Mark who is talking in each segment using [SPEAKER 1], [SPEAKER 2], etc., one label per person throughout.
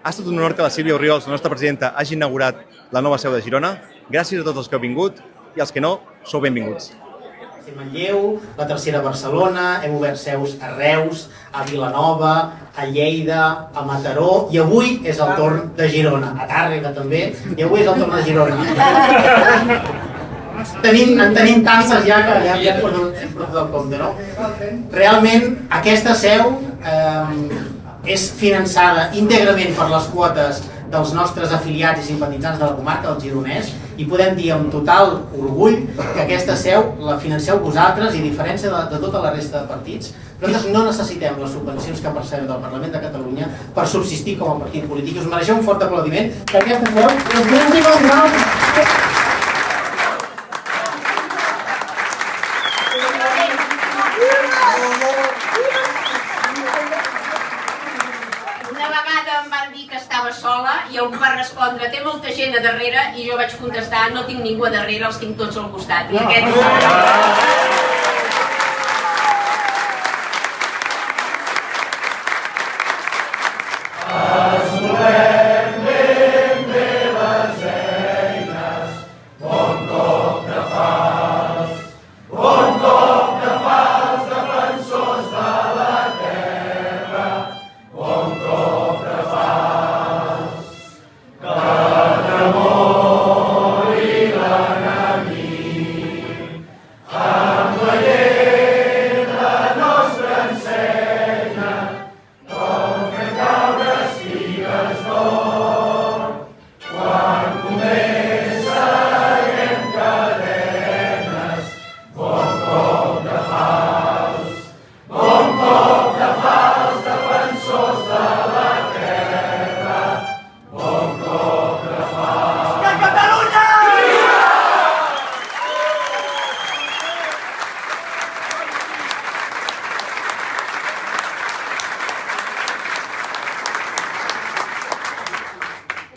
[SPEAKER 1] Ha estat un honor que la Sílvia Orriols, la nostra presidenta, hagi inaugurat la nova seu de Girona. Gràcies a tots els que heu vingut i els que no, sou benvinguts.
[SPEAKER 2] A Manlleu, la tercera a Barcelona, hem obert seus a Reus, a Vilanova, a Lleida, a Mataró, i avui és el torn de Girona, a Tàrrega també, i avui és el torn de Girona. En tenim tantes ja que ja hem perdut el compte, no? Realment, aquesta seu és finançada íntegrament per les quotes dels nostres afiliats i simpatitzants de la comarca del Gironès, i podem dir amb total orgull que aquesta seu la financeu vosaltres, i a diferència de tota la resta de partits, nosaltres no necessitem les subvencions que percebem del Parlament de Catalunya per subsistir com a partit polític. Us mereixeu un fort aplaudiment perquè feu les músiques noves.
[SPEAKER 3] I algú va respondre, té molta gent a darrere, i jo vaig contestar, no tinc ningú a darrere, els tinc tots al costat. I aquest...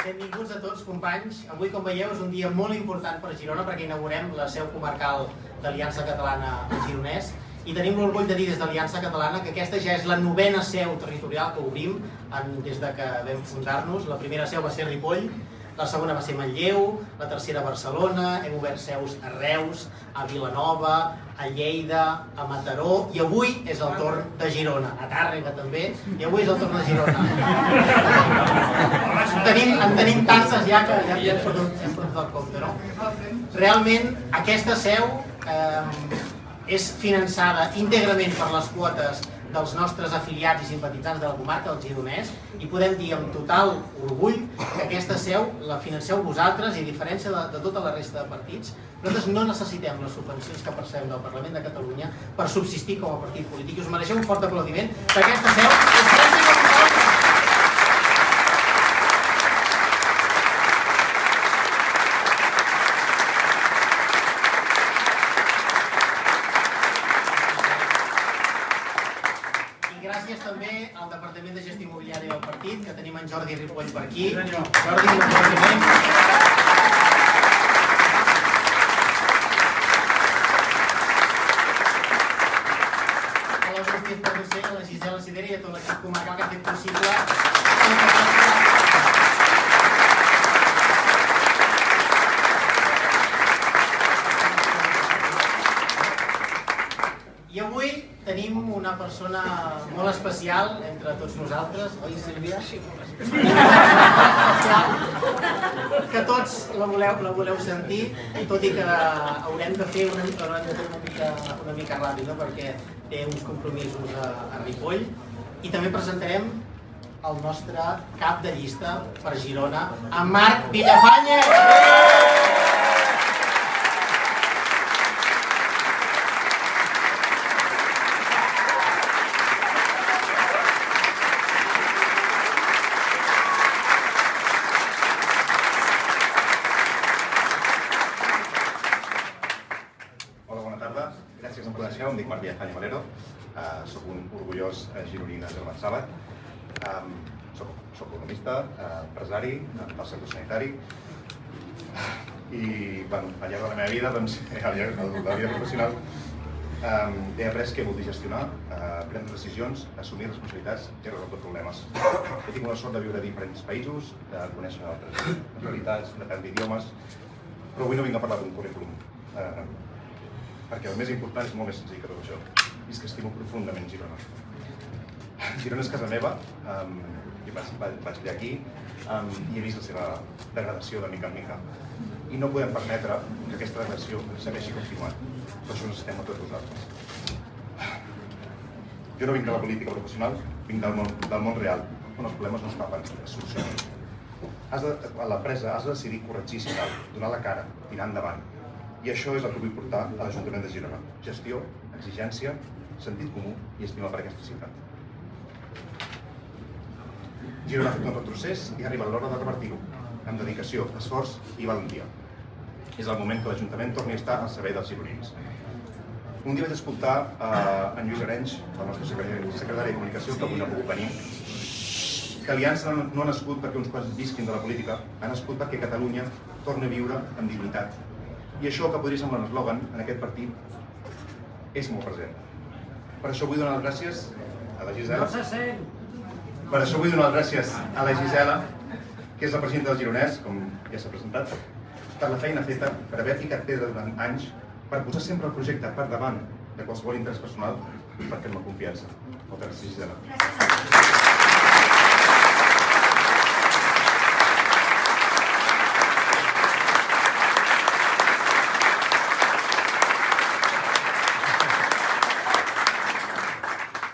[SPEAKER 3] Benvinguts a tots, companys. Avui, com veieu, és un dia molt important per a Girona perquè inaugurem la seu comarcal d'Aliança Catalana al Gironès, i tenim l'orgull de dir des d'Aliança Catalana que aquesta ja és la 9a seu territorial que obrim des de que vam fundar-nos. La primera seu va ser Ripoll, la segona va ser Manlleu, la tercera a Barcelona, hem obert seus a Reus, a Vilanova, a Lleida, a Mataró, i avui és el torn de Girona, a Tàrrega també, i avui és el torn de Girona. En tenim tantes ja que ja hem perdut el compte, no? Realment, aquesta seu és finançada íntegrament per les quotes dels nostres afiliats i simpatitzants de la comarca del Gironès, i podem dir amb total orgull que aquesta seu la financeu vosaltres, i a diferència de tota la resta de partits, nosaltres no necessitem les subvencions que percebem del Parlament de Catalunya per subsistir com a partit polític. Us mereixeu un fort aplaudiment que aquesta seu és gràcies a vosaltres. Gràcies també al Departament de Gestió Immobiliària del partit, que tenim en Jordi Ripoll per aquí. Jordi, un aplaudiment. A la Justícia Producer, a la Gisela Sidera i a tot l'equip comarcal que ha fet possible. I avui tenim una persona molt especial entre tots nosaltres, oi, Sílvia? Sí, molt especial. Que tots la voleu sentir, tot i que haurem de fer una mica ràpid, no? Perquè té uns compromisos a Ripoll. I també presentarem el nostre cap de llista per Girona, en Marc Villafañez!
[SPEAKER 1] Gràcies, em coneixeu, em dic Marc Villafañez Valero, soc un orgullós gironí de Germansala, soc economista, empresari del sector sanitari, i al llarg de la meva vida, al llarg de la vida professional, he après què vol dir gestionar, prendre decisions, assumir responsabilitats i resoldre problemes. He tingut la sort de viure a diferents països, de conèixer altres realitats, d'aprendre idiomes, però avui no vinc a parlar d'un currículum, perquè el més important és molt més senzill que tot això, i és que estimo profundament Girona. Girona és casa meva, i vaig fer aquí, i he vist la seva degradació de mica en mica. I no podem permetre que aquesta degradació segueixi continuant. Per això necessitem a tots vosaltres. Jo no vinc de la política professional, vinc del món real, on els problemes no escapen, es solucionen. A l'empresa has de decidir corregir si cal, donar la cara, tirar endavant. I això és el que vull portar a l'Ajuntament de Girona. Gestió, exigència, sentit comú i estima per aquesta ciutat. Girona ha fet un retrocés i ha arribat l'hora de revertir-ho, amb dedicació, esforç i valentia. És el moment que l'Ajuntament torni a estar al servei dels gironins. Un dia vaig escoltar en Lluís Arenys, el nostre secretari de Comunicació, que avui no ha pogut venir, que Aliança no ha nascut perquè uns quants visquin de la política, ha nascut perquè Catalunya torni a viure amb dignitat. I això, que podria semblar un eslògan, en aquest partit és molt present. Per això vull donar les gràcies a la Gisela. Per això vull donar les gràcies a la Gisela, que és la presidenta del Gironès, com ja s'ha presentat, per la feina feta, per haver ficat pedra durant anys, per posar sempre el projecte per davant de qualsevol interès personal i per fer-me confiança. Moltes gràcies, Gisela.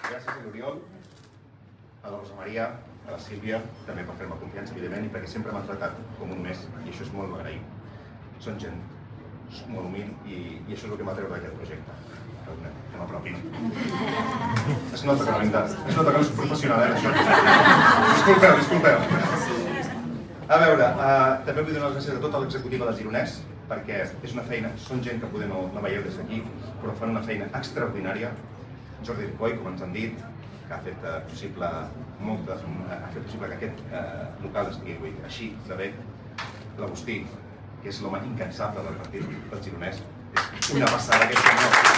[SPEAKER 1] Gràcies a l'Oriol, a la Rosa Maria, a la Sílvia, també per fer-me confiança, evidentment, i perquè sempre m'han tractat com un més, i això és molt agraït. Són gent molt humil i això és el que m'ha treure d'aquest projecte. Que m'apropin. Es nota que no és professional, això. Disculpeu. A veure, també vull donar les gràcies a tota l'executiva del Gironès, perquè és una feina, són gent que poder no veieu des d'aquí, però fan una feina extraordinària. Jordi Ripoll, com ens han dit, que ha fet possible que aquest local estigui així de bé. L'Agustí, que és l'home incansable del partit del Gironès. És una passada, aquest senyor.